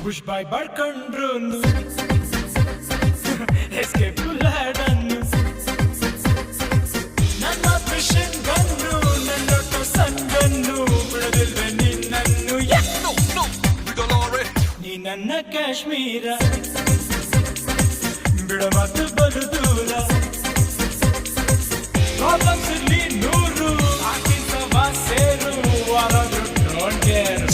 bush ಬಾಯ್ ಬಡ್ಕೊಂಡ್ರು escape ಲ್ಯಾಡನ್ನು ನನ್ನ mission gun ನನ್ನೊಟ್ಟು ಸಂಗನ್ನು ಬಿಡದಿಲ್ವೆ ನಿನ್ನನ್ನು ನೀ ನನ್ನ ಕಾಶ್ಮೀರ ಬಿಡಮಾತು ಬಲು ದೂರ ಪ್ರಾಬ್ಲಮ್ಸ್ ಇಲ್ಲಿ 100 ಹಾಕಿಸವ ಸೇರು ಡೋಂಟ್ ಕೇರ್